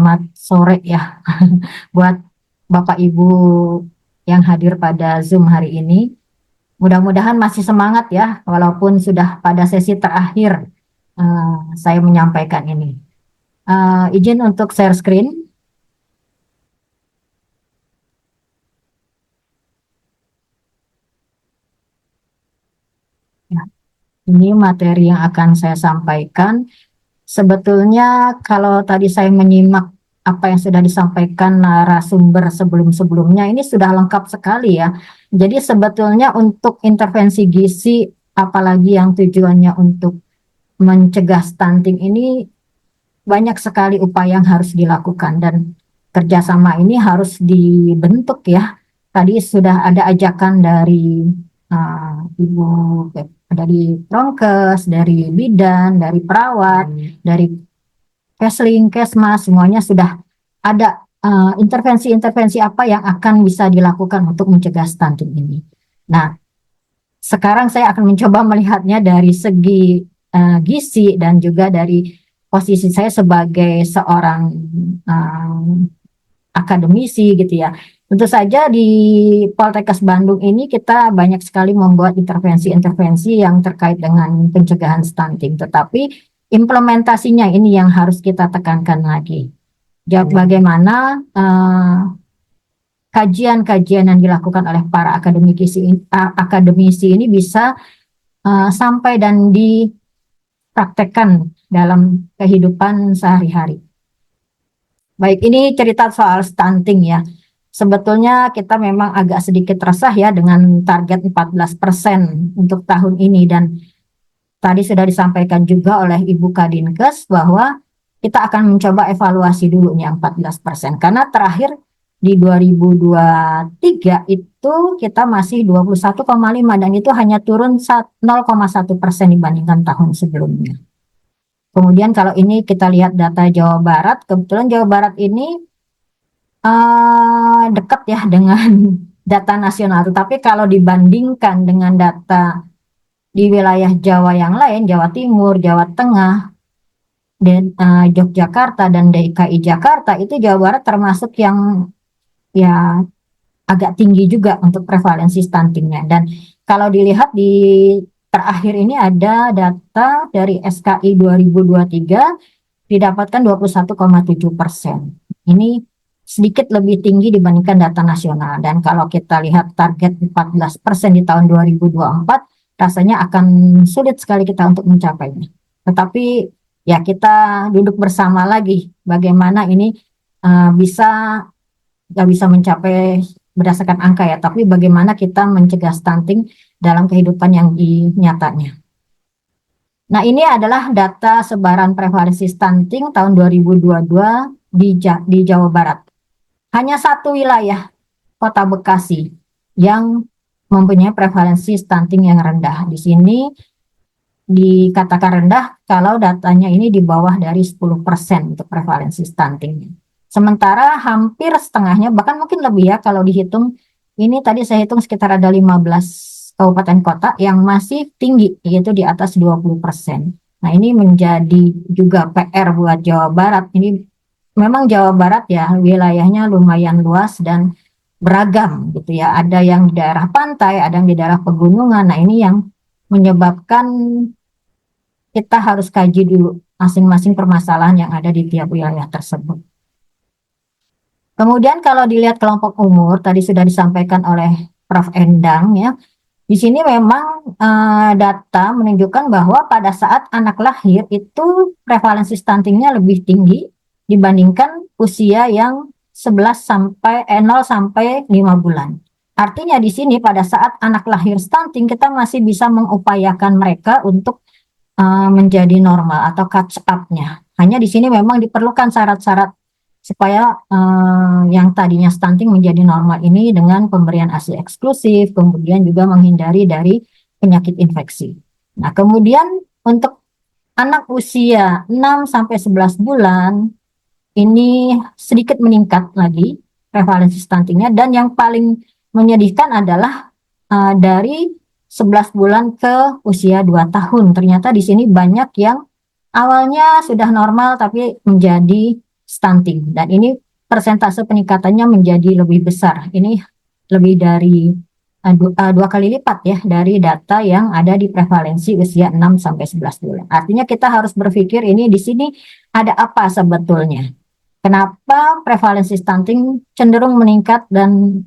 selamat sore ya buat Bapak Ibu yang hadir pada Zoom hari ini. Mudah-mudahan masih semangat ya, walaupun sudah pada sesi terakhir saya menyampaikan ini. Izin untuk share screen. Ya, ini materi yang akan saya sampaikan. Sebetulnya kalau tadi saya menyimak apa yang sudah disampaikan narasumber sebelum-sebelumnya, ini sudah lengkap sekali ya. Jadi sebetulnya untuk intervensi gizi, apalagi yang tujuannya untuk mencegah stunting ini, banyak sekali upaya yang harus dilakukan dan kerjasama ini harus dibentuk ya. Tadi sudah ada ajakan dari Ibu, dari Pronkes, dari bidan, dari perawat, dari Kesling, Kesmas, semuanya sudah ada intervensi-intervensi apa yang akan bisa dilakukan untuk mencegah stunting ini. Nah, sekarang saya akan mencoba melihatnya dari segi gizi dan juga dari posisi saya sebagai seorang akademisi gitu ya. Tentu saja di Poltekkes Bandung ini kita banyak sekali membuat intervensi-intervensi yang terkait dengan pencegahan stunting, tetapi implementasinya ini yang harus kita tekankan lagi. Bagaimana kajian-kajian yang dilakukan oleh para akademisi ini bisa sampai dan dipraktekkan dalam kehidupan sehari-hari. Baik, ini cerita soal stunting ya. Sebetulnya kita memang agak sedikit resah ya dengan target 14% untuk tahun ini, dan tadi sudah disampaikan juga oleh Ibu Kadinkes bahwa kita akan mencoba evaluasi dulu nih 14%, karena terakhir di 2023 itu kita masih 21,5 dan itu hanya turun 0,1% dibandingkan tahun sebelumnya. Kemudian kalau ini kita lihat data Jawa Barat, kebetulan Jawa Barat ini dekat ya dengan data nasional. Tetapi kalau dibandingkan dengan data di wilayah Jawa yang lain, Jawa Timur, Jawa Tengah, dan Yogyakarta dan DKI Jakarta, itu Jawa Barat termasuk yang ya agak tinggi juga untuk prevalensi stuntingnya. Dan kalau dilihat di terakhir ini ada data dari SKI 2023 didapatkan 21,7%. Ini sedikit lebih tinggi dibandingkan data nasional. Dan kalau kita lihat target 14% di tahun 2024, rasanya akan sulit sekali kita untuk mencapainya. Tetapi ya kita duduk bersama lagi bagaimana ini nggak bisa mencapai berdasarkan angka ya, tapi bagaimana kita mencegah stunting dalam kehidupan yang nyatanya. Nah, ini adalah data sebaran prevalensi stunting tahun 2022 di Jawa Barat. Hanya satu wilayah, Kota Bekasi, yang mempunyai prevalensi stunting yang rendah. Di sini dikatakan rendah kalau datanya ini di bawah dari 10% untuk prevalensi stuntingnya. Sementara hampir setengahnya, bahkan mungkin lebih ya kalau dihitung, ini tadi saya hitung sekitar ada 15 kabupaten kota yang masih tinggi, yaitu di atas 20%. Nah, ini menjadi juga PR buat Jawa Barat. Ini memang Jawa Barat ya, wilayahnya lumayan luas dan beragam gitu ya. Ada yang di daerah pantai, ada yang di daerah pegunungan. Nah, ini yang menyebabkan kita harus kaji dulu masing-masing permasalahan yang ada di tiap wilayah tersebut. Kemudian kalau dilihat kelompok umur, tadi sudah disampaikan oleh Prof. Endang ya, di sini memang data menunjukkan bahwa pada saat anak lahir itu prevalensi stuntingnya lebih tinggi dibandingkan usia yang 0 sampai 5 bulan. Artinya di sini pada saat anak lahir stunting kita masih bisa mengupayakan mereka untuk menjadi normal atau catch up-nya. Hanya di sini memang diperlukan syarat-syarat supaya yang tadinya stunting menjadi normal ini dengan pemberian ASI eksklusif, kemudian juga menghindari dari penyakit infeksi. Nah, kemudian untuk anak usia 6 sampai 11 bulan ini sedikit meningkat lagi prevalensi stuntingnya, dan yang paling menyedihkan adalah dari 11 bulan ke usia 2 tahun. Ternyata di sini banyak yang awalnya sudah normal tapi menjadi stunting, dan ini persentase peningkatannya menjadi lebih besar. Ini lebih dari dua kali lipat ya dari data yang ada di prevalensi usia 6 sampai 11 bulan. Artinya kita harus berpikir ini di sini ada apa sebetulnya? Kenapa prevalensi stunting cenderung meningkat dan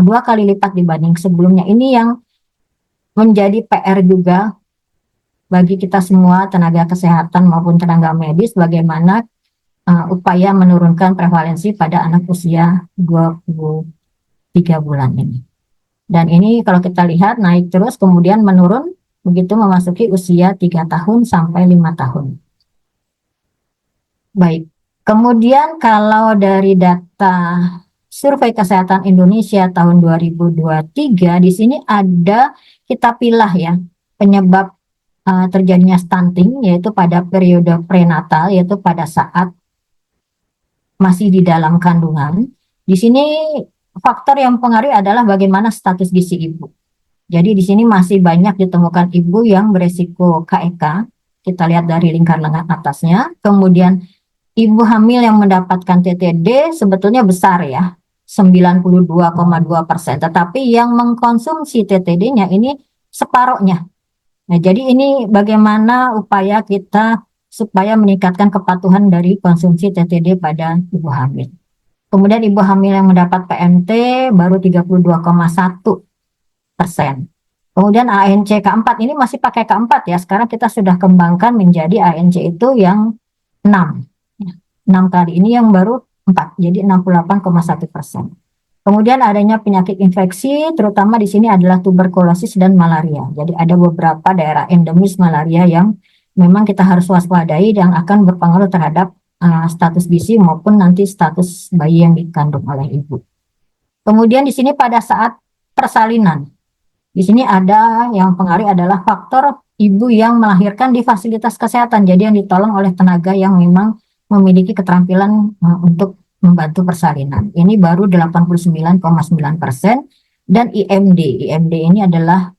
dua kali lipat dibanding sebelumnya? Ini yang menjadi PR juga bagi kita semua tenaga kesehatan maupun tenaga medis, bagaimana upaya menurunkan prevalensi pada anak usia 23 bulan ini. Dan ini kalau kita lihat naik terus kemudian menurun begitu memasuki usia 3 tahun sampai 5 tahun. Baik, kemudian kalau dari data Survei Kesehatan Indonesia tahun 2023, di sini ada kita pilah ya penyebab terjadinya stunting, yaitu pada periode prenatal, yaitu pada saat masih di dalam kandungan. Di sini faktor yang mempengaruhi adalah bagaimana status gizi ibu. Jadi di sini masih banyak ditemukan ibu yang beresiko KEK. Kita lihat dari lingkar lengan atasnya. Kemudian ibu hamil yang mendapatkan TTD sebetulnya besar ya, 92,2%. Tetapi yang mengkonsumsi TTD-nya ini separohnya. Nah, jadi ini bagaimana upaya kita supaya meningkatkan kepatuhan dari konsumsi TTD pada ibu hamil. Kemudian ibu hamil yang mendapat PMT baru 32,1%. Kemudian ANC K4 ini masih pakai K4 ya. Sekarang kita sudah kembangkan menjadi ANC itu yang 6. 6 kali. Ini yang baru 4. Jadi 68,1%. Kemudian adanya penyakit infeksi, terutama di sini adalah tuberkulosis dan malaria. Jadi ada beberapa daerah endemis malaria yang memang kita harus waspadai dan akan berpengaruh terhadap status gizi maupun nanti status bayi yang dikandung oleh ibu. Kemudian di sini pada saat persalinan, di sini ada yang pengaruh adalah faktor ibu yang melahirkan di fasilitas kesehatan. Jadi yang ditolong oleh tenaga yang memang memiliki keterampilan untuk membantu persalinan. Ini baru 89,9%. Dan IMD ini adalah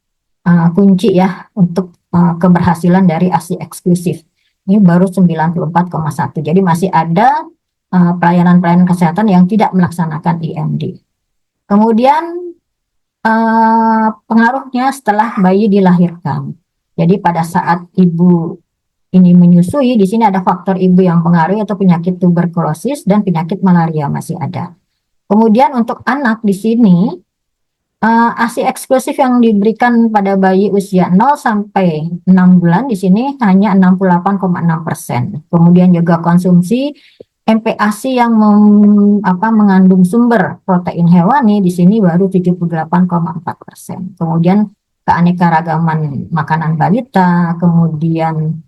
kunci ya untuk keberhasilan dari ASI eksklusif. Ini baru 94,1. Jadi masih ada pelayanan-pelayanan kesehatan yang tidak melaksanakan IMD. Kemudian pengaruhnya setelah bayi dilahirkan. Jadi pada saat ibu ini menyusui, di sini ada faktor ibu yang pengaruh atau penyakit tuberkulosis dan penyakit malaria masih ada. Kemudian untuk anak di sini ASI eksklusif yang diberikan pada bayi usia 0 sampai 6 bulan di sini hanya 68,6%. Kemudian juga konsumsi MPASI yang mengandung sumber protein hewani di sini baru 78,4%. Kemudian keanekaragaman makanan balita, kemudian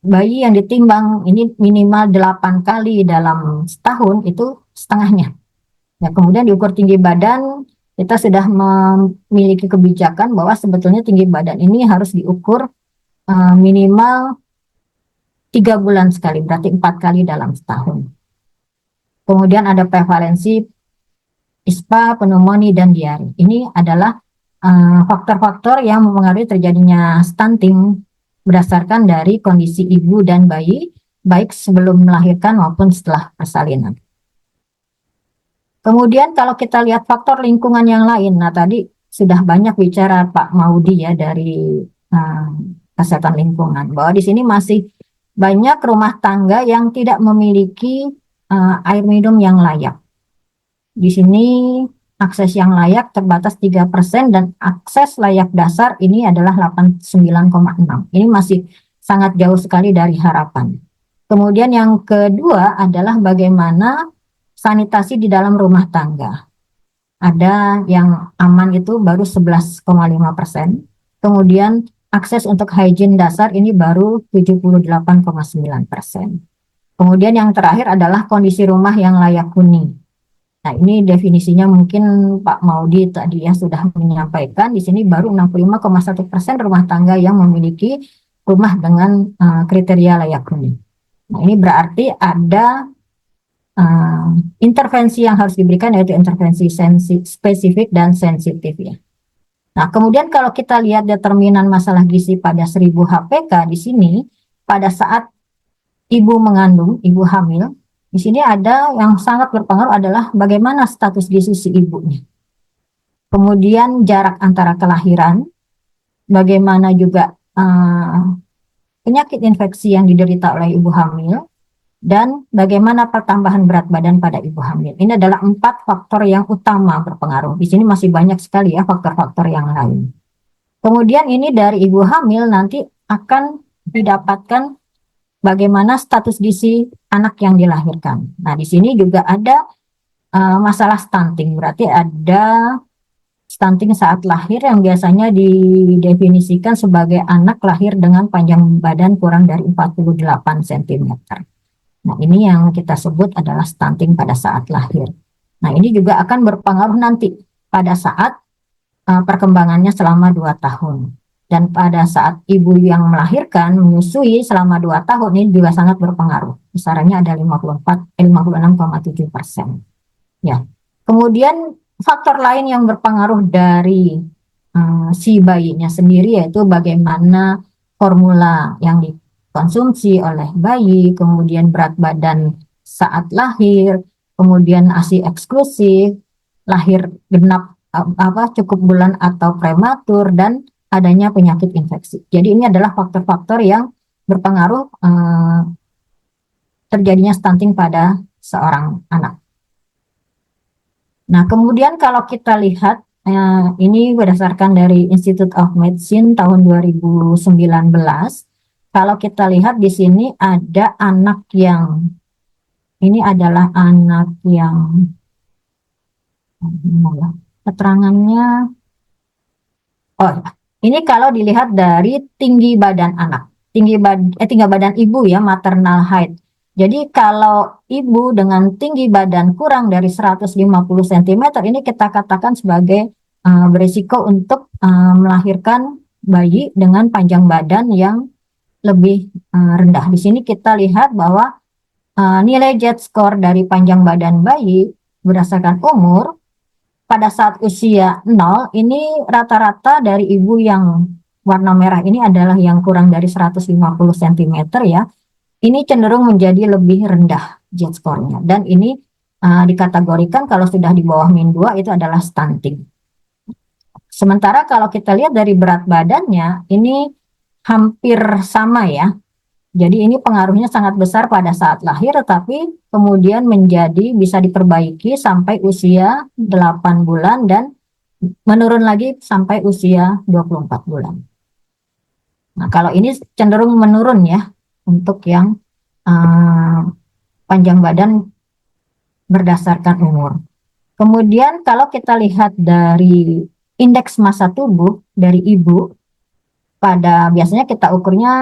bayi yang ditimbang ini minimal 8 kali dalam setahun itu setengahnya. Ya, kemudian diukur tinggi badan, kita sudah memiliki kebijakan bahwa sebetulnya tinggi badan ini harus diukur minimal 3 bulan sekali, berarti 4 kali dalam setahun. Kemudian ada prevalensi ISPA, pneumonia, dan diare. Ini adalah faktor-faktor yang mempengaruhi terjadinya stunting berdasarkan dari kondisi ibu dan bayi, baik sebelum melahirkan maupun setelah persalinan. Kemudian kalau kita lihat faktor lingkungan yang lain, nah tadi sudah banyak bicara Pak Maudi ya dari kesehatan lingkungan, bahwa di sini masih banyak rumah tangga yang tidak memiliki air minum yang layak. Di sini akses yang layak terbatas 3% dan akses layak dasar ini adalah 89,6. Ini masih sangat jauh sekali dari harapan. Kemudian yang kedua adalah bagaimana sanitasi di dalam rumah tangga. Ada yang aman itu baru 11,5%. Kemudian akses untuk hygiene dasar ini baru 78,9%. Kemudian yang terakhir adalah kondisi rumah yang layak huni. Nah, ini definisinya mungkin Pak Maudi tadi ya sudah menyampaikan. Di sini baru 65,1% rumah tangga yang memiliki rumah dengan kriteria layak huni. Nah, ini berarti ada intervensi yang harus diberikan, yaitu intervensi spesifik dan sensitif ya. Nah, kemudian kalau kita lihat determinan masalah gizi pada 1000 HPK di sini, pada saat ibu mengandung, ibu hamil, Di sini ada yang sangat berpengaruh adalah bagaimana status gizi si ibunya. Kemudian jarak antara kelahiran, bagaimana juga penyakit infeksi yang diderita oleh ibu hamil, dan bagaimana pertambahan berat badan pada ibu hamil. Ini adalah 4 faktor yang utama berpengaruh. Di sini masih banyak sekali ya faktor-faktor yang lain. Kemudian ini dari ibu hamil nanti akan didapatkan bagaimana status gizi anak yang dilahirkan. Nah, di sini juga ada masalah stunting, berarti ada stunting saat lahir yang biasanya didefinisikan sebagai anak lahir dengan panjang badan kurang dari 48 cm. Nah, ini yang kita sebut adalah stunting pada saat lahir. Nah, ini juga akan berpengaruh nanti pada saat perkembangannya selama 2 tahun. Dan pada saat ibu yang melahirkan menyusui selama 2 tahun ini juga sangat berpengaruh. Besarannya ada 56,7%. Ya. Kemudian faktor lain yang berpengaruh dari si bayinya sendiri yaitu bagaimana formula yang dikonsumsi oleh bayi, kemudian berat badan saat lahir, kemudian ASI eksklusif, lahir genap cukup bulan atau prematur, dan adanya penyakit infeksi. Jadi ini adalah faktor-faktor yang berpengaruh terjadinya stunting pada seorang anak. Nah, kemudian kalau kita lihat, ini berdasarkan dari Institute of Medicine tahun 2019, kalau kita lihat di sini ada anak yang, ini adalah anak yang, keterangannya, ini kalau dilihat dari tinggi badan anak, tinggi badan ibu ya, maternal height. Jadi kalau ibu dengan tinggi badan kurang dari 150 cm, ini kita katakan sebagai berisiko untuk melahirkan bayi dengan panjang badan yang lebih rendah. Di sini kita lihat bahwa nilai Z-score dari panjang badan bayi berdasarkan umur pada saat usia 0 ini rata-rata dari ibu yang warna merah ini adalah yang kurang dari 150 cm ya. Ini cenderung menjadi lebih rendah Z-score-nya, dan ini dikategorikan kalau sudah di bawah -2 itu adalah stunting. Sementara kalau kita lihat dari berat badannya ini hampir sama ya. Jadi ini pengaruhnya sangat besar pada saat lahir, tetapi kemudian menjadi bisa diperbaiki sampai usia 8 bulan dan menurun lagi sampai usia 24 bulan. Nah, kalau ini cenderung menurun ya untuk yang panjang badan berdasarkan umur. Kemudian kalau kita lihat dari indeks massa tubuh dari ibu, biasanya kita ukurnya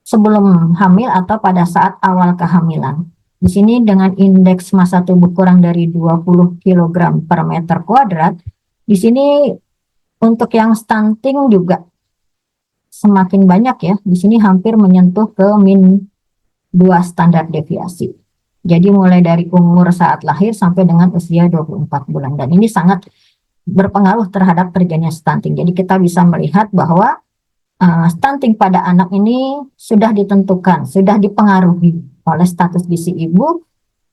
sebelum hamil atau pada saat awal kehamilan. Di sini dengan indeks massa tubuh kurang dari 20 kg per meter kuadrat, di sini untuk yang stunting juga semakin banyak ya. Di sini hampir menyentuh ke -2 standar deviasi. Jadi mulai dari umur saat lahir sampai dengan usia 24 bulan. Dan ini sangat berpengaruh terhadap terjadinya stunting. Jadi kita bisa melihat bahwa stunting pada anak ini sudah ditentukan, sudah dipengaruhi oleh status gizi ibu,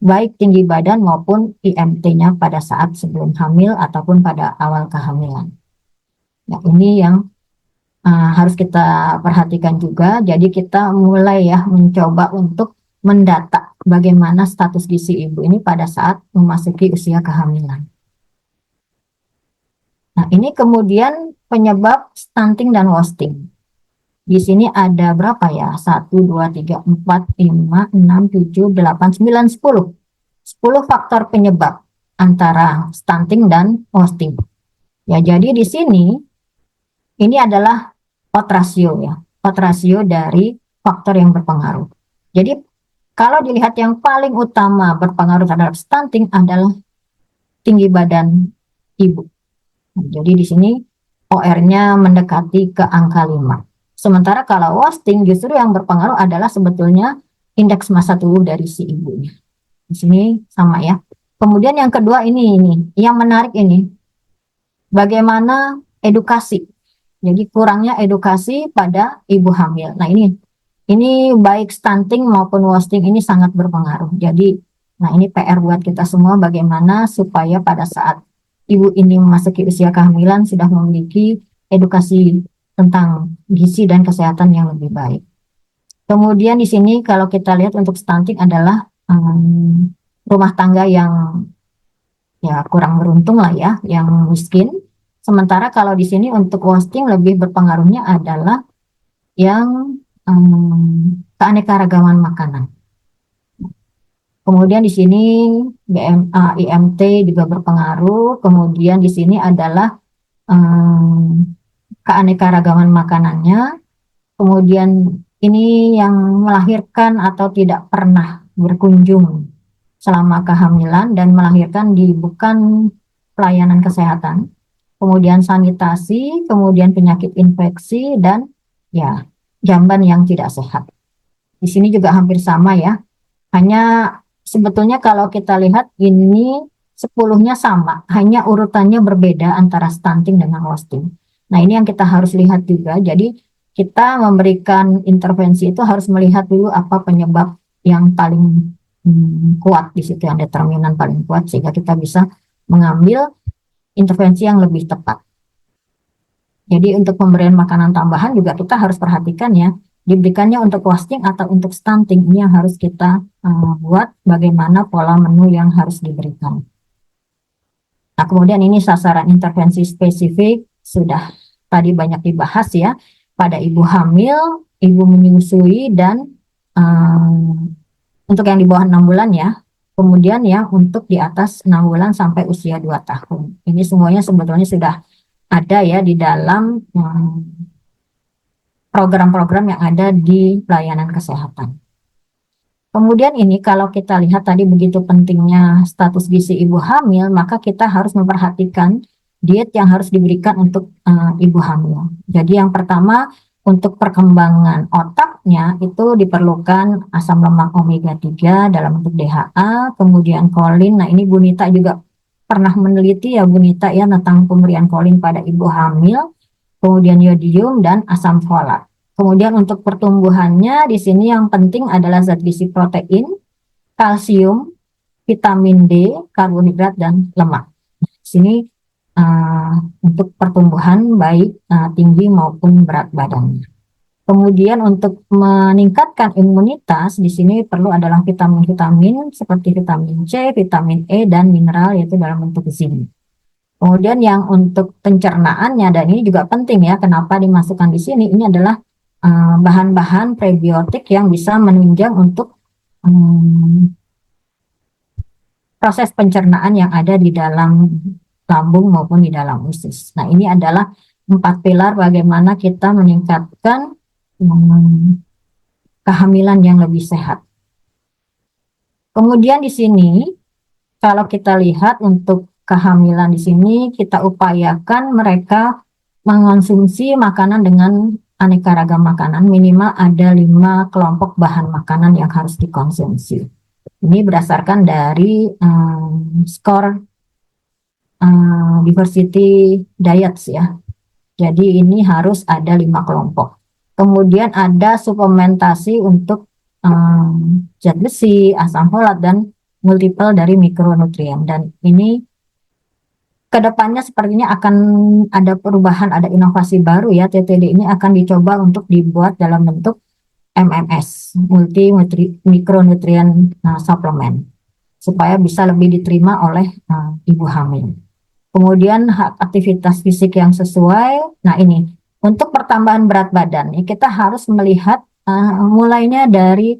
baik tinggi badan maupun IMT-nya pada saat sebelum hamil ataupun pada awal kehamilan. Ya, ini yang harus kita perhatikan juga. Jadi kita mulai ya mencoba untuk mendata bagaimana status gizi ibu ini pada saat memasuki usia kehamilan. Nah, ini kemudian penyebab stunting dan wasting. Di sini ada berapa ya? 1, 2, 3, 4, 5, 6, 7, 8, 9, 10. 10 faktor penyebab antara stunting dan wasting. Ya, jadi di sini ini adalah odds ratio ya. Odds ratio dari faktor yang berpengaruh. Jadi kalau dilihat yang paling utama berpengaruh terhadap stunting adalah tinggi badan ibu. Nah, jadi di sini OR-nya mendekati ke angka 5. Sementara kalau wasting justru yang berpengaruh adalah sebetulnya indeks massa tubuh dari si ibunya. Di sini sama ya. Kemudian yang kedua ini yang menarik ini. Bagaimana edukasi. Jadi kurangnya edukasi pada ibu hamil. Nah, ini Ini baik stunting maupun wasting ini sangat berpengaruh. Jadi, nah ini PR buat kita semua bagaimana supaya pada saat ibu ini memasuki usia kehamilan sudah memiliki edukasi tentang gizi dan kesehatan yang lebih baik. Kemudian di sini kalau kita lihat untuk stunting adalah rumah tangga yang ya kurang beruntung lah ya, yang miskin. Sementara kalau di sini untuk wasting lebih berpengaruhnya adalah yang keanekaragaman makanan. Kemudian di sini BMA, IMT juga berpengaruh. Kemudian di sini adalah keanekaragaman makanannya. Kemudian ini yang melahirkan atau tidak pernah berkunjung selama kehamilan dan melahirkan di bukan pelayanan kesehatan. Kemudian sanitasi, kemudian penyakit infeksi dan ya jamban yang tidak sehat. Di sini juga hampir sama ya. Hanya sebetulnya kalau kita lihat ini 10-nya sama, hanya urutannya berbeda antara stunting dengan wasting. Nah, ini yang kita harus lihat juga. Jadi, kita memberikan intervensi itu harus melihat dulu apa penyebab yang paling kuat di situ, yang determinan paling kuat, sehingga kita bisa mengambil intervensi yang lebih tepat. Jadi untuk pemberian makanan tambahan juga kita harus perhatikan ya, diberikannya untuk wasting atau untuk stunting, ini yang harus kita buat bagaimana pola menu yang harus diberikan. Nah, kemudian ini sasaran intervensi spesifik sudah tadi banyak dibahas ya, pada ibu hamil, ibu menyusui, dan untuk yang di bawah 6 bulan ya. Kemudian yang untuk di atas 6 bulan sampai usia 2 tahun. Ini semuanya sebetulnya sudah ada ya di dalam program-program yang ada di pelayanan kesehatan. Kemudian ini kalau kita lihat tadi begitu pentingnya status gizi ibu hamil, maka kita harus memperhatikan diet yang harus diberikan untuk ibu hamil. Jadi yang pertama untuk perkembangan otaknya itu diperlukan asam lemak omega 3 dalam bentuk DHA, kemudian kolin. Nah ini Bu Nita juga pernah meneliti ya Bu Nita ya tentang pemberian kolin pada ibu hamil, kemudian yodium dan asam folat. Kemudian untuk pertumbuhannya di sini yang penting adalah zat gizi protein, kalsium, vitamin D, karbohidrat dan lemak. Di sini untuk pertumbuhan baik tinggi maupun berat badannya. Kemudian untuk meningkatkan imunitas di sini perlu adalah vitamin-vitamin seperti vitamin C, vitamin E dan mineral yaitu dalam bentuk zinc. Kemudian yang untuk pencernaannya dan ini juga penting ya kenapa dimasukkan di sini ini adalah bahan-bahan prebiotik yang bisa menunjang untuk proses pencernaan yang ada di dalam lambung maupun di dalam usus. Nah ini adalah 4 pilar bagaimana kita meningkatkan kehamilan yang lebih sehat. Kemudian di sini kalau kita lihat untuk kehamilan di sini kita upayakan mereka mengonsumsi makanan dengan aneka ragam makanan, minimal ada 5 kelompok bahan makanan yang harus dikonsumsi. Ini berdasarkan dari skor diversity diets ya. Jadi ini harus ada 5 kelompok. Kemudian ada suplementasi untuk zat besi, asam folat, dan multiple dari mikronutrien. Dan ini kedepannya sepertinya akan ada perubahan, ada inovasi baru ya. TTD ini akan dicoba untuk dibuat dalam bentuk MMS, multi mikronutrien suplemen, supaya bisa lebih diterima oleh ibu hamil. Kemudian aktivitas fisik yang sesuai. Nah ini untuk pertambahan berat badan, kita harus melihat mulainya dari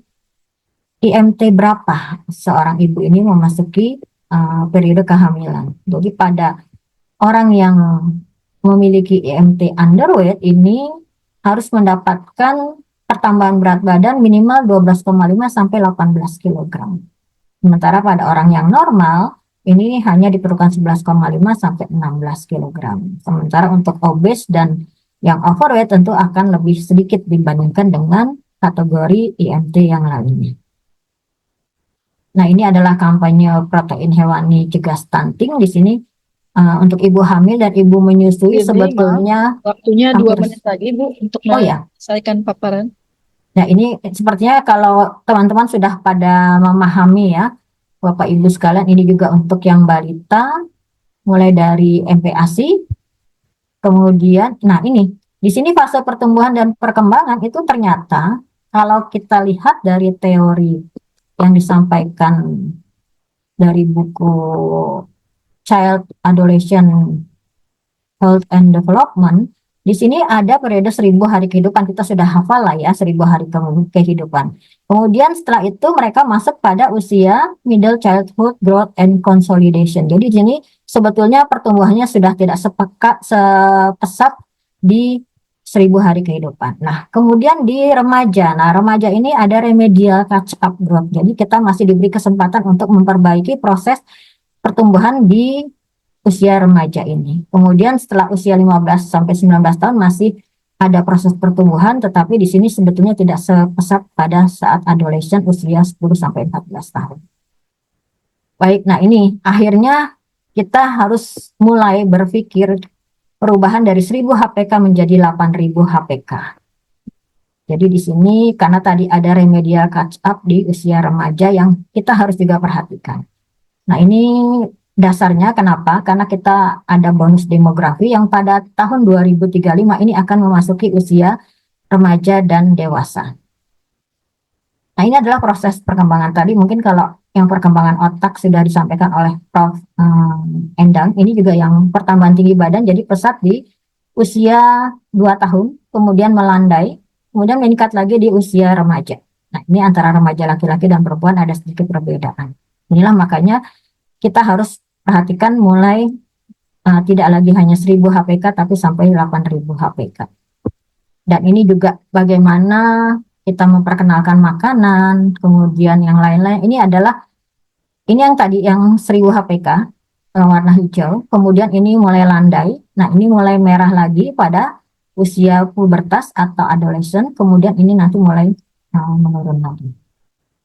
IMT berapa seorang ibu ini memasuki periode kehamilan. Jadi pada orang yang memiliki IMT underweight ini harus mendapatkan pertambahan berat badan minimal 12,5 sampai 18 kg. Sementara pada orang yang normal ini hanya diperlukan 11,5 sampai 16 kg. Sementara untuk obes dan yang overweight tentu akan lebih sedikit dibandingkan dengan kategori IMT yang lainnya. Nah, ini adalah kampanye protein hewani cegah stunting. Di sini untuk ibu hamil dan ibu menyusui Firly, sebetulnya waktunya 2 hampir. menit lagi Bu untuk Oh ya, menyelesaikan paparan. Nah, ini sepertinya kalau teman-teman sudah pada memahami ya, Bapak Ibu sekalian, ini juga untuk yang balita, mulai dari MPASI, kemudian, nah ini, di sini fase pertumbuhan dan perkembangan itu ternyata, kalau kita lihat dari teori yang disampaikan dari buku Child Adolescent Health and Development, di sini ada periode 1.000 hari kehidupan, kita sudah hafal lah ya 1.000 hari kehidupan. Kemudian setelah itu mereka masuk pada usia middle childhood growth and consolidation. Jadi di sini sebetulnya pertumbuhannya sudah tidak sepesat di 1.000 hari kehidupan. Nah, kemudian di remaja. Nah, remaja ini ada remedial catch up growth. Jadi kita masih diberi kesempatan untuk memperbaiki proses pertumbuhan di usia remaja ini. Kemudian setelah usia 15 sampai 19 tahun masih ada proses pertumbuhan, tetapi di sini sebetulnya tidak sepesat pada saat adolescent usia 10 sampai 14 tahun. Baik, nah ini akhirnya kita harus mulai berpikir perubahan dari 1.000 HPK menjadi 8.000 HPK. Jadi di sini karena tadi ada remedial catch up di usia remaja yang kita harus juga perhatikan. Nah, ini dasarnya kenapa? Karena kita ada bonus demografi yang pada tahun 2035 ini akan memasuki usia remaja dan dewasa. Nah, ini adalah proses perkembangan tadi. Mungkin kalau yang perkembangan otak sudah disampaikan oleh Prof. Endang, ini juga yang pertambahan tinggi badan jadi pesat di usia 2 tahun, kemudian melandai, kemudian meningkat lagi di usia remaja. Nah, ini antara remaja laki-laki dan perempuan ada sedikit perbedaan. Inilah makanya kita harus perhatikan mulai tidak lagi hanya 1.000 HPK tapi sampai 8.000 HPK. Dan ini juga bagaimana kita memperkenalkan makanan, kemudian yang lain-lain. Ini yang tadi yang 1.000 HPK warna hijau, kemudian ini mulai landai. Nah, ini mulai merah lagi pada usia pubertas atau adolescent, kemudian ini nanti mulai menurun lagi.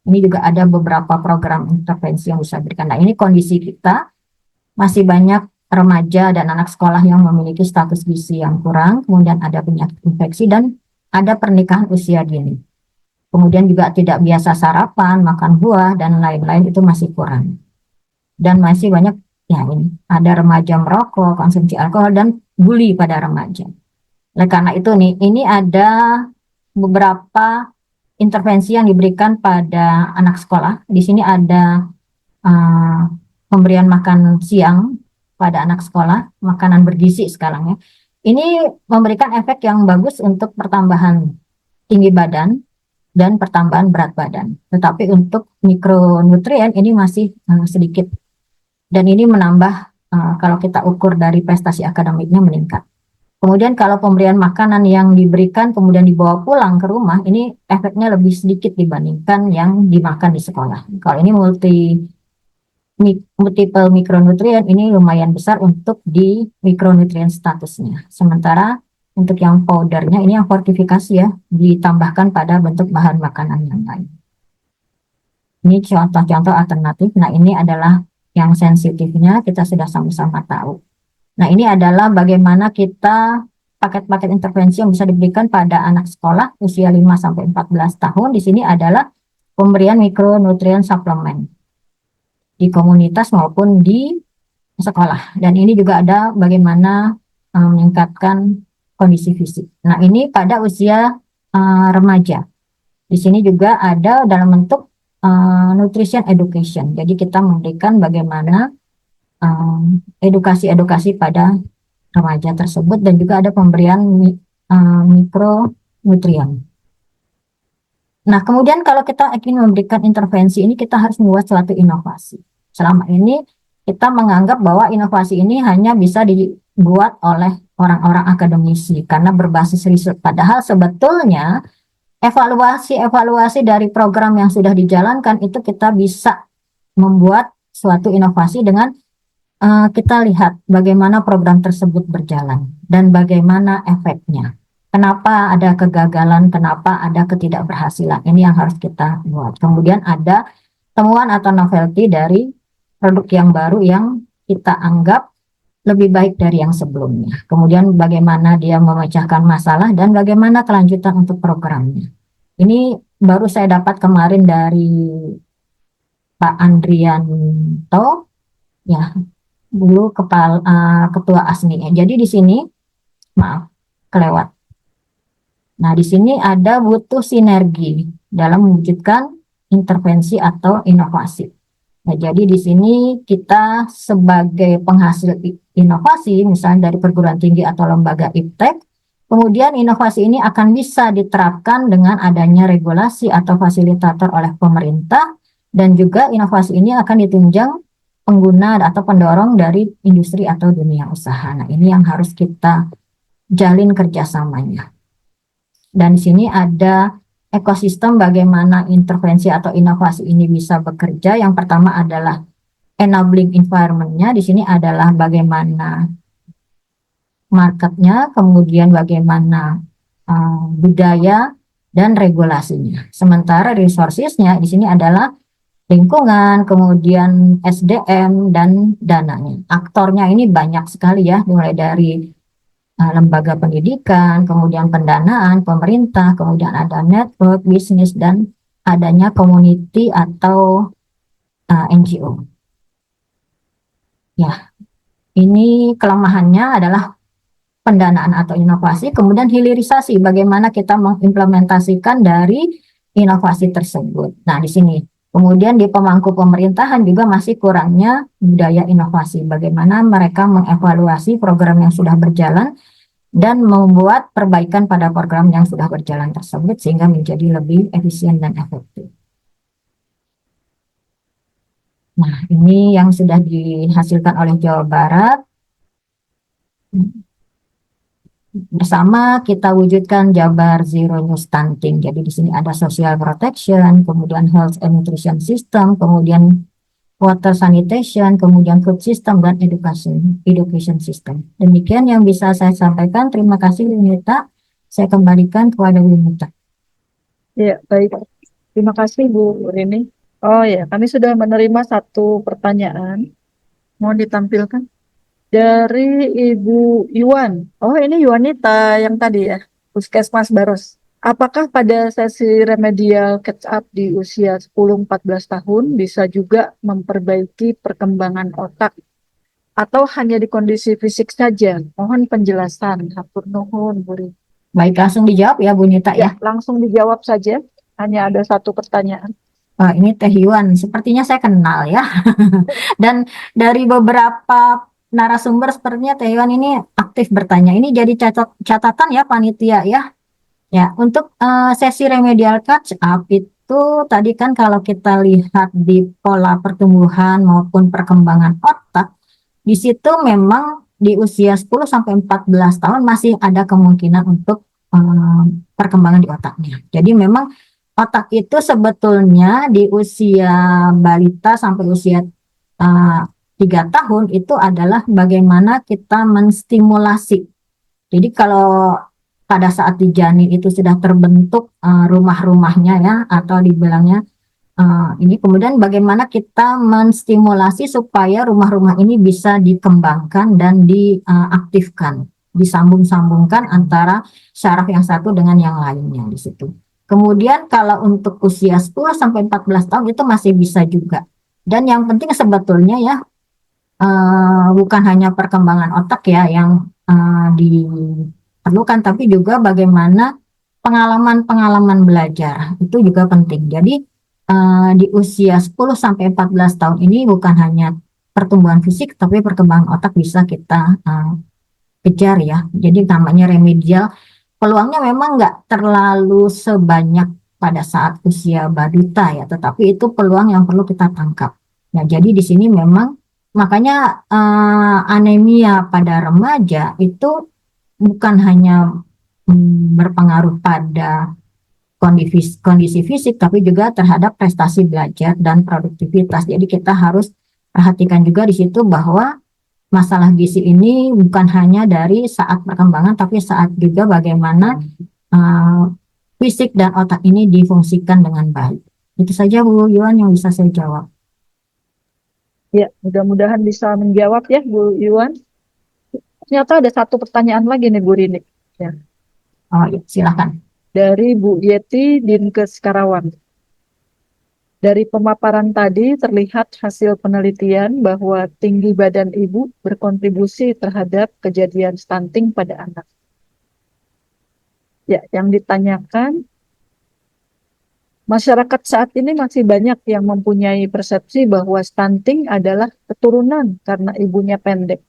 Ini juga ada beberapa program intervensi yang bisa diberikan. Nah, ini kondisi kita, masih banyak remaja dan anak sekolah yang memiliki status gizi yang kurang, kemudian ada penyakit infeksi, dan ada pernikahan usia dini. Kemudian juga tidak biasa sarapan, makan buah, dan lain-lain itu masih kurang. Dan masih banyak, ya ini, ada remaja merokok, konsumsi alkohol, dan bully pada remaja. Oleh karena itu nih, ini ada beberapa intervensi yang diberikan pada anak sekolah. Di sini ada pemberian makan siang pada anak sekolah, makanan bergizi sekarang ya. Ini memberikan efek yang bagus untuk pertambahan tinggi badan dan pertambahan berat badan. Tetapi untuk mikronutrien ini masih sedikit. Dan ini menambah kalau kita ukur dari prestasi akademiknya meningkat. Kemudian kalau pemberian makanan yang diberikan kemudian dibawa pulang ke rumah, ini efeknya lebih sedikit dibandingkan yang dimakan di sekolah. Kalau ini multiple mikronutrien, ini lumayan besar untuk di mikronutrien statusnya. Sementara untuk yang powdernya, ini yang fortifikasi ya, ditambahkan pada bentuk bahan makanan yang lain. Ini contoh-contoh alternatif. Nah, ini adalah yang sensitifnya, kita sudah sama-sama tahu. Nah, ini adalah bagaimana kita paket-paket intervensi yang bisa diberikan pada anak sekolah usia 5-14 tahun. Di sini adalah pemberian mikronutrien suplemen di komunitas maupun di sekolah. Dan ini juga ada bagaimana meningkatkan kondisi fisik. Nah, ini pada usia remaja. Di sini juga ada dalam bentuk nutrition education. Jadi kita memberikan bagaimana edukasi-edukasi pada remaja tersebut, dan juga ada pemberian mikronutrien. Nah, kemudian kalau kita ingin memberikan intervensi ini, kita harus membuat suatu inovasi. Selama ini kita menganggap bahwa inovasi ini hanya bisa dibuat oleh orang-orang akademisi karena berbasis riset. Padahal sebetulnya evaluasi dari program yang sudah dijalankan itu kita bisa membuat suatu inovasi dengan kita lihat bagaimana program tersebut berjalan dan bagaimana efeknya. Kenapa ada kegagalan, kenapa ada ketidakberhasilan. Ini yang harus kita buat. Kemudian ada temuan atau novelty dari produk yang baru yang kita anggap lebih baik dari yang sebelumnya. Kemudian bagaimana dia memecahkan masalah dan bagaimana kelanjutan untuk programnya. Ini baru saya dapat kemarin dari Pak Andrianto, ya, dulu ketua ASNI. Jadi di sini, maaf, kelewat. Nah, di sini ada butuh sinergi dalam mewujudkan intervensi atau inovasi. Nah, jadi di sini kita sebagai penghasil inovasi, misalnya dari perguruan tinggi atau lembaga iptek, kemudian inovasi ini akan bisa diterapkan dengan adanya regulasi atau fasilitator oleh pemerintah, dan juga inovasi ini akan ditunjang pengguna atau pendorong dari industri atau dunia usaha. Nah, ini yang harus kita jalin kerjasamanya. Dan di sini ada ekosistem bagaimana intervensi atau inovasi ini bisa bekerja. Yang pertama adalah enabling environment-nya. Di sini adalah bagaimana marketnya, kemudian bagaimana budaya dan regulasinya. Sementara resources-nya di sini adalah lingkungan, kemudian SDM dan dananya. Aktornya ini banyak sekali ya, mulai dari lembaga pendidikan, kemudian pendanaan, pemerintah, kemudian ada network, bisnis, dan adanya community atau NGO. Ya, ini kelemahannya adalah pendanaan atau inovasi, kemudian hilirisasi, bagaimana kita mengimplementasikan dari inovasi tersebut. Nah, di sini. Kemudian di pemangku pemerintahan juga masih kurangnya budaya inovasi, bagaimana mereka mengevaluasi program yang sudah berjalan dan membuat perbaikan pada program yang sudah berjalan tersebut sehingga menjadi lebih efisien dan efektif. Nah, ini yang sudah dihasilkan oleh Jawa Barat. Bersama kita wujudkan Jabar Zero New Stunting. Jadi di sini ada social protection, kemudian health and nutrition system, kemudian water sanitation, kemudian food system, dan education system. Demikian yang bisa saya sampaikan. Terima kasih, Winita. Saya kembalikan kepada Winita. Ya, baik. Terima kasih Bu Rini. Oh ya, kami sudah menerima satu pertanyaan. Mohon ditampilkan. Dari Ibu Yuan. Oh, ini Yuanita yang tadi ya, Puskesmas Baros. Apakah pada sesi remedial catch up di usia 10-14 tahun bisa juga memperbaiki perkembangan otak atau hanya di kondisi fisik saja? Mohon penjelasan. Hatur nuhun, Bu Rini. Baik, langsung dijawab ya, Bu Nita ya. Ya, langsung dijawab saja. Hanya ada satu pertanyaan. Ini Teh Yuan, sepertinya saya kenal ya. Dan dari beberapa narasumber sepertinya Teh Yuan ini aktif bertanya. Ini jadi catatan ya panitia ya. Ya, untuk sesi remedial catch up itu tadi kan kalau kita lihat di pola pertumbuhan maupun perkembangan otak, di situ memang di usia 10 sampai 14 tahun masih ada kemungkinan untuk perkembangan di otaknya. Jadi memang otak itu sebetulnya di usia balita sampai usia 3 tahun itu adalah bagaimana kita menstimulasi. Jadi kalau pada saat di janin itu sudah terbentuk rumah-rumahnya ya, atau dibilangnya ini, kemudian bagaimana kita menstimulasi supaya rumah-rumah ini bisa dikembangkan dan diaktifkan, disambung-sambungkan antara syaraf yang satu dengan yang lainnya di situ. Kemudian kalau untuk usia 10 sampai 14 tahun itu masih bisa juga. Dan yang penting sebetulnya ya bukan hanya perkembangan otak ya yang diperlukan, tapi juga bagaimana pengalaman-pengalaman belajar itu juga penting. Jadi di usia 10 sampai 14 tahun ini bukan hanya pertumbuhan fisik, tapi perkembangan otak bisa kita kejar ya. Jadi namanya remedial, peluangnya memang nggak terlalu sebanyak pada saat usia balita ya, tetapi itu peluang yang perlu kita tangkap. Nah, jadi di sini memang makanya anemia pada remaja itu bukan hanya berpengaruh pada kondisi fisik, tapi juga terhadap prestasi belajar dan produktivitas. Jadi kita harus perhatikan juga di situ bahwa masalah gizi ini bukan hanya dari saat perkembangan, tapi saat juga bagaimana fisik dan otak ini difungsikan dengan baik. Itu saja Bu Yuan yang bisa saya jawab. Ya, mudah-mudahan bisa menjawab ya Bu Yuan. Ternyata ada satu pertanyaan lagi nih Bu Rini. Ya. Oh, ya, silakan. dari Bu Yeti Dinkes Karawang. Dari pemaparan tadi terlihat hasil penelitian bahwa tinggi badan ibu berkontribusi terhadap kejadian stunting pada anak. Ya, yang ditanyakan, masyarakat saat ini masih banyak yang mempunyai persepsi bahwa stunting adalah keturunan karena ibunya pendek.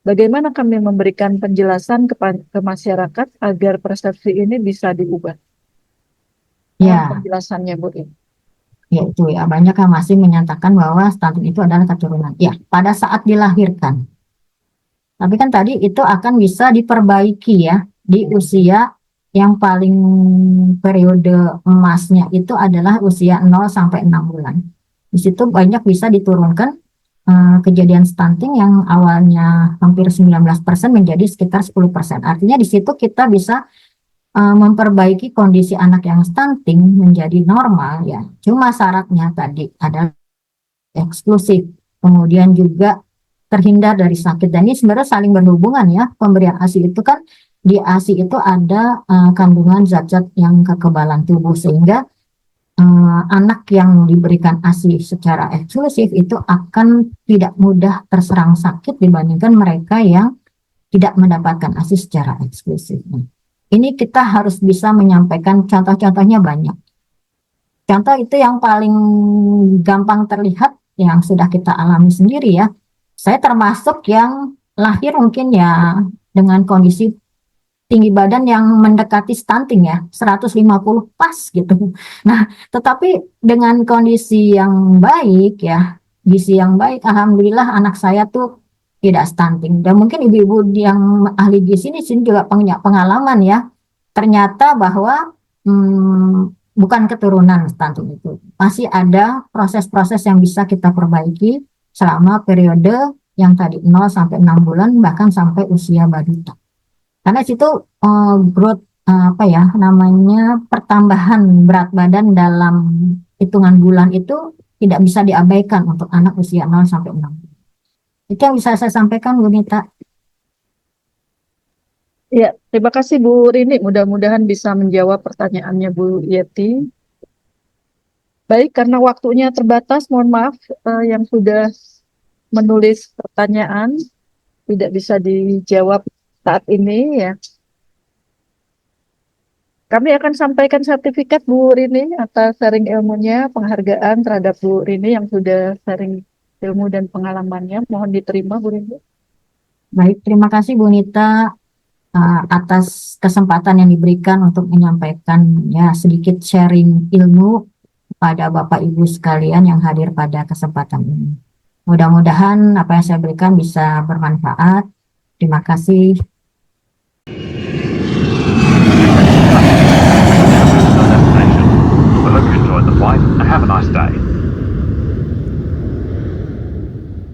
Bagaimana kami memberikan penjelasan ke masyarakat agar persepsi ini bisa diubah? Mohon Ya, penjelasannya, Bu. yaitu ya banyak yang masih menyatakan bahwa stunting itu adalah keturunan. Ya, pada saat dilahirkan. Tapi kan tadi itu akan bisa diperbaiki ya di usia yang paling periode emasnya itu adalah usia 0 sampai 6 bulan. Di situ banyak bisa diturunkan kejadian stunting yang awalnya hampir 19% menjadi sekitar 10%. Artinya di situ kita bisa memperbaiki kondisi anak yang stunting menjadi normal ya. Cuma syaratnya tadi adalah eksklusif. Kemudian juga terhindar dari sakit. Dan ini sebenarnya saling berhubungan ya. Pemberian ASI itu kan di ASI itu ada kandungan zat-zat yang kekebalan tubuh sehingga anak yang diberikan ASI secara eksklusif itu akan tidak mudah terserang sakit dibandingkan mereka yang tidak mendapatkan ASI secara eksklusif. Ini kita harus bisa menyampaikan contoh-contohnya banyak. Contoh itu yang paling gampang terlihat yang sudah kita alami sendiri ya. Saya termasuk yang lahir mungkin ya dengan kondisi tinggi badan yang mendekati stunting ya, 150 pas gitu. Nah, tetapi dengan kondisi yang baik ya, gizi yang baik, alhamdulillah anak saya tuh tidak stunting. Dan mungkin ibu-ibu yang ahli gizi ini sini juga punya pengalaman ya. Ternyata bahwa bukan keturunan stunting itu. Masih ada proses-proses yang bisa kita perbaiki selama periode yang tadi 0 sampai 6 bulan bahkan sampai usia balita. Karena situ growth apa ya namanya pertambahan berat badan dalam hitungan bulan itu tidak bisa diabaikan untuk anak usia 0 sampai 6. Itu yang bisa saya sampaikan, Bu Nita. Ya, terima kasih Bu Rini. Mudah-mudahan bisa menjawab pertanyaannya Bu Yeti. Baik, karena waktunya terbatas, mohon maaf yang sudah menulis pertanyaan tidak bisa dijawab saat ini ya. Kami akan sampaikan sertifikat Bu Rini atas sharing ilmunya, penghargaan terhadap Bu Rini yang sudah sharing ilmu dan pengalamannya. Mohon diterima Bu Rini. Baik, terima kasih Bu Nita atas kesempatan yang diberikan untuk menyampaikan ya sedikit sharing ilmu kepada Bapak Ibu sekalian yang hadir pada kesempatan ini. Mudah-mudahan apa yang saya berikan bisa bermanfaat. Terima kasih.